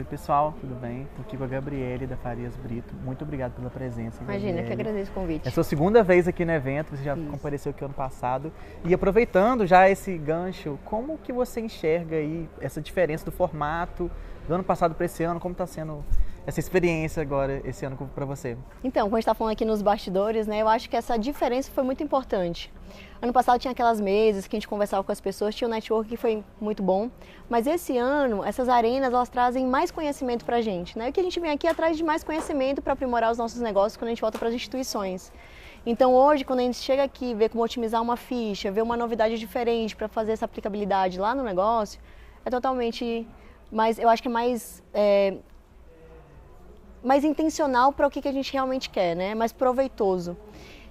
pessoal, tudo bem? Estou aqui com a Gabriele da Farias Brito. Muito obrigado pela presença, Imagina, Gabriele. que agradeço o convite. É a sua segunda vez aqui no evento, você já compareceu aqui ano passado. E aproveitando já esse gancho, como que você enxerga aí essa diferença do formato do ano passado para esse ano? Como está sendo essa experiência agora, esse ano para você? Então, como a gente está falando aqui nos bastidores, né, eu acho que essa diferença foi muito importante. Ano passado tinha aquelas mesas que a gente conversava com as pessoas, tinha um network que foi muito bom, mas esse ano, essas arenas, elas trazem mais conhecimento para a gente, né? O que a gente vem aqui é atrás de mais conhecimento para aprimorar os nossos negócios quando a gente volta para as instituições. Então hoje, quando a gente chega aqui, vê como otimizar uma ficha, vê uma novidade diferente para fazer essa aplicabilidade lá no negócio, é totalmente mais, eu acho que é mais intencional para o que a gente realmente quer, né? Mais proveitoso.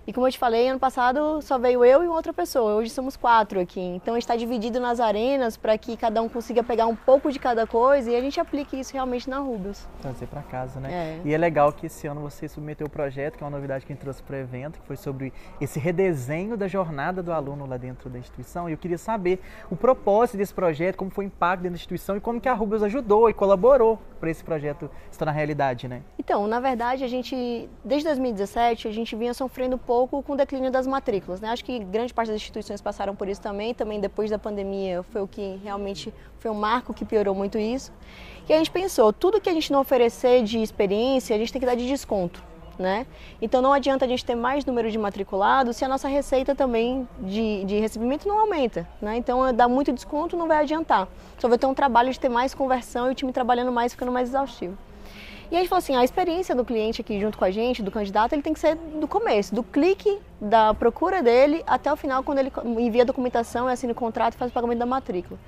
E como eu te falei, ano passado só veio eu e uma outra pessoa, hoje somos 4 aqui. Então a gente está dividido nas arenas para que cada um consiga pegar um pouco de cada coisa e a gente aplique isso realmente na Rubius. Trazer para casa, né? É. E é legal que esse ano você submeteu o projeto, que é uma novidade que a gente trouxe para o evento, que foi sobre esse redesenho da jornada do aluno lá dentro da instituição. E eu queria saber o propósito desse projeto, como foi o impacto dentro da instituição e como que a Rubius ajudou e colaborou para esse projeto se tornar realidade, né? Então, na verdade, a gente, desde 2017, a gente vinha sofrendo um pouco com o declínio das matrículas, né? Acho que grande parte das instituições passaram por isso também depois da pandemia foi o que realmente foi um marco que piorou muito isso. E a gente pensou, tudo que a gente não oferecer de experiência, a gente tem que dar de desconto, né? Então não adianta a gente ter mais número de matriculados se a nossa receita também de recebimento não aumenta, né? Então dar muito desconto não vai adiantar. Só vai ter um trabalho de ter mais conversão e o time trabalhando mais, ficando mais exaustivo. E a gente falou assim, a experiência do cliente aqui junto com a gente, do candidato, ele tem que ser do começo, do clique da procura dele até o final, quando ele envia a documentação, assina o contrato e faz o pagamento da matrícula.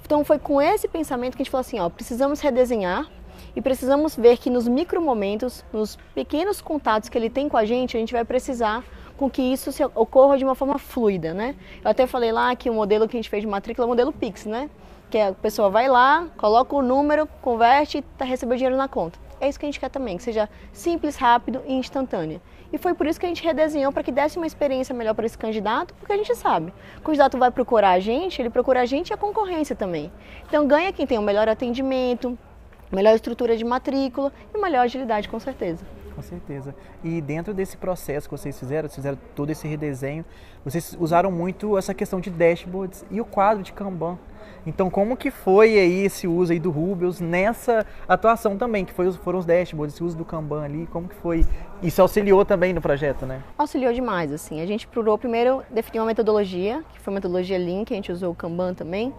Então foi com esse pensamento que a gente falou assim, ó, precisamos redesenhar e precisamos ver que nos micromomentos, nos pequenos contatos que ele tem com a gente vai precisar com que isso ocorra de uma forma fluida, né? Eu até falei lá que o modelo que a gente fez de matrícula é o modelo Pix, né? Que a pessoa vai lá, coloca o número, converte e recebe o dinheiro na conta. É isso que a gente quer também, que seja simples, rápido e instantâneo. E foi por isso que a gente redesenhou, para que desse uma experiência melhor para esse candidato, porque a gente sabe, o candidato vai procurar a gente, ele procura a gente e a concorrência também. Então ganha quem tem o melhor atendimento, melhor estrutura de matrícula e melhor agilidade, com certeza. Com certeza. E dentro desse processo que vocês fizeram todo esse redesenho, vocês usaram muito essa questão de dashboards e o quadro de Kanban. Então, como que foi aí esse uso aí do Rubius nessa atuação também, que foram os dashboards, esse uso do Kanban ali, como que foi? Isso auxiliou também no projeto, né? Auxiliou demais, assim. A gente procurou primeiro definir uma metodologia, que foi a metodologia Lean, que a gente usou o Kanban também,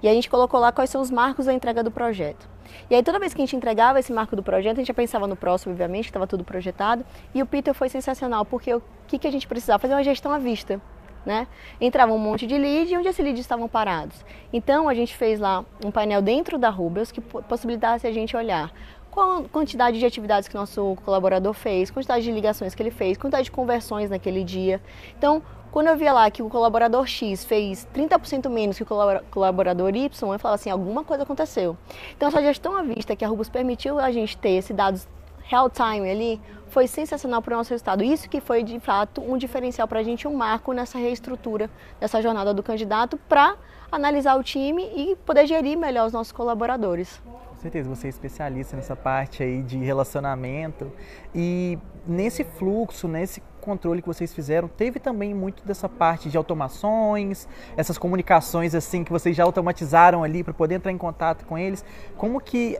e a gente colocou lá quais são os marcos da entrega do projeto. E aí toda vez que a gente entregava esse marco do projeto, a gente já pensava no próximo, obviamente, que estava tudo projetado, e o Peter foi sensacional, porque o que a gente precisava? Fazer uma gestão à vista. Né? Entrava um monte de lead e onde esses leads estavam parados. Então a gente fez lá um painel dentro da Rubius que possibilitasse a gente olhar qual a quantidade de atividades que nosso colaborador fez, quantidade de ligações que ele fez, quantidade de conversões naquele dia. Então, quando eu via lá que o colaborador X fez 30% menos que o colaborador Y, eu falava assim, alguma coisa aconteceu. Então essa gestão à vista que a Rubius permitiu a gente ter esses dados real time ali, foi sensacional para o nosso resultado. Isso que foi, de fato, um diferencial para a gente, um marco nessa reestrutura, nessa jornada do candidato, para analisar o time e poder gerir melhor os nossos colaboradores. Com certeza, você é especialista nessa parte aí de relacionamento e nesse fluxo, nesse controle que vocês fizeram, teve também muito dessa parte de automações, essas comunicações assim que vocês já automatizaram ali para poder entrar em contato com eles. Como que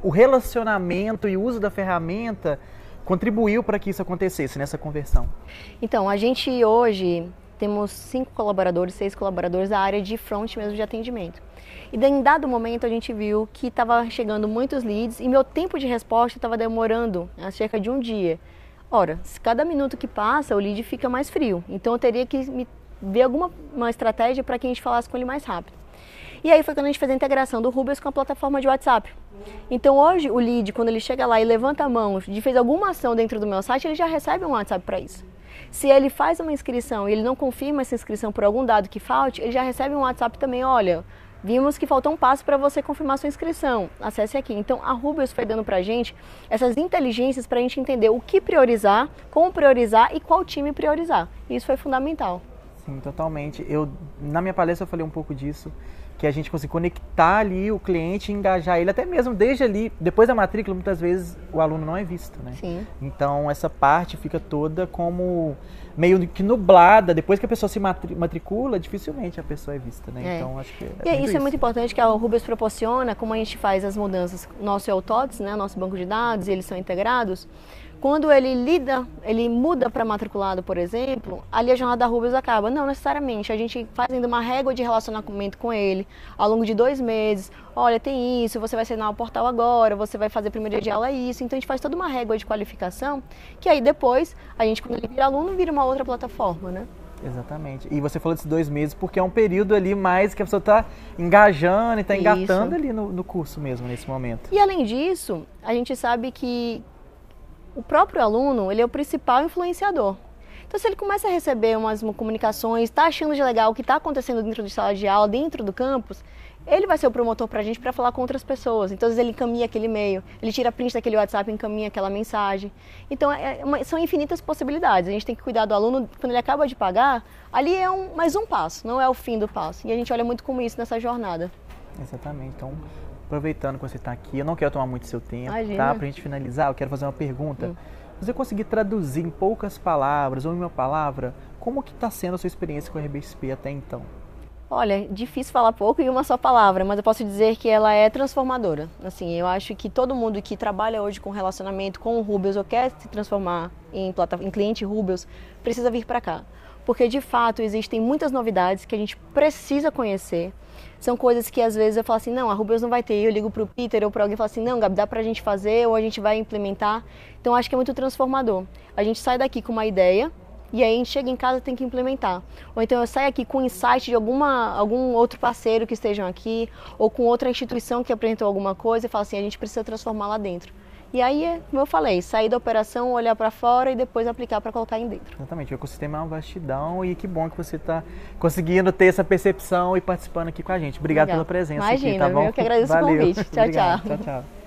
o relacionamento e o uso da ferramenta contribuiu para que isso acontecesse nessa conversão? Então, a gente hoje temos 6 colaboradores da área de front mesmo de atendimento. E em dado momento a gente viu que estava chegando muitos leads e meu tempo de resposta estava demorando cerca de um dia. Ora, se cada minuto que passa o lead fica mais frio, então eu teria que ver uma estratégia para que a gente falasse com ele mais rápido. E aí foi quando a gente fez a integração do Rubius com a plataforma de WhatsApp. Então hoje o lead, quando ele chega lá e levanta a mão e fez alguma ação dentro do meu site, ele já recebe um WhatsApp para isso. Se ele faz uma inscrição e ele não confirma essa inscrição por algum dado que falte, ele já recebe um WhatsApp também, olha, vimos que faltou um passo para você confirmar sua inscrição, acesse aqui. Então a Rubius foi dando para a gente essas inteligências para a gente entender o que priorizar, como priorizar e qual time priorizar. Isso foi fundamental. Sim, totalmente. Na minha palestra eu falei um pouco disso, que a gente consiga conectar ali o cliente e engajar ele, até mesmo desde ali, depois da matrícula, muitas vezes o aluno não é visto, né? Sim. Então essa parte fica toda como meio que nublada, depois que a pessoa se matricula, dificilmente a pessoa é vista, né? Então acho que isso é muito importante, que a Rubens proporciona, como a gente faz as mudanças, nosso é o TOTS, né, nosso banco de dados, eles são integrados. Quando ele muda para matriculado, por exemplo, ali a jornada da Rubens acaba. Não necessariamente, a gente faz ainda uma régua de relacionamento com ele ao longo de 2 meses. Olha, tem isso, você vai assinar o portal agora, você vai fazer primeiro dia de aula isso. Então a gente faz toda uma régua de qualificação, que aí depois, a gente quando ele vira aluno, vira uma outra plataforma, né? Exatamente. E você falou desses 2 meses porque é um período ali mais que a pessoa está engajando e está engatando ali no curso mesmo, nesse momento. E além disso, a gente sabe que o próprio aluno, ele é o principal influenciador. Então, se ele começa a receber umas comunicações, está achando de legal o que está acontecendo dentro de sala de aula, dentro do campus, ele vai ser o promotor para a gente para falar com outras pessoas. Então, às vezes ele encaminha aquele e-mail, ele tira print daquele WhatsApp e encaminha aquela mensagem. Então, são infinitas possibilidades. A gente tem que cuidar do aluno, quando ele acaba de pagar, ali é mais um passo, não é o fim do passo. E a gente olha muito como isso nessa jornada. Exatamente. Então, aproveitando que você está aqui, eu não quero tomar muito seu tempo, Imagina. tá? Pra gente finalizar, eu quero fazer uma pergunta. Se você conseguir traduzir em poucas palavras ou em uma palavra, como que está sendo a sua experiência com a RBSP até então? Olha, difícil falar pouco em uma só palavra, mas eu posso dizer que ela é transformadora. Assim, eu acho que todo mundo que trabalha hoje com relacionamento com o Rubens ou quer se transformar em cliente Rubens, precisa vir para cá. Porque, de fato, existem muitas novidades que a gente precisa conhecer. São coisas que, às vezes, eu falo assim, não, a Rubens não vai ter. Eu ligo para o Peter ou para alguém e falo assim, não, Gabi, dá para a gente fazer ou a gente vai implementar. Então, acho que é muito transformador. A gente sai daqui com uma ideia e aí a gente chega em casa e tem que implementar. Ou então eu saio aqui com insight de algum outro parceiro que estejam aqui ou com outra instituição que apresentou alguma coisa e falo assim, a gente precisa transformar lá dentro. E aí, como eu falei, sair da operação, olhar para fora e depois aplicar para colocar aí dentro. Exatamente, o ecossistema é uma vastidão e que bom que você está conseguindo ter essa percepção e participando aqui com a gente. Obrigado pela presença. Imagina, aqui, tá bom? Eu que agradeço o convite. Tchau, Obrigado. tchau. Tchau, tchau.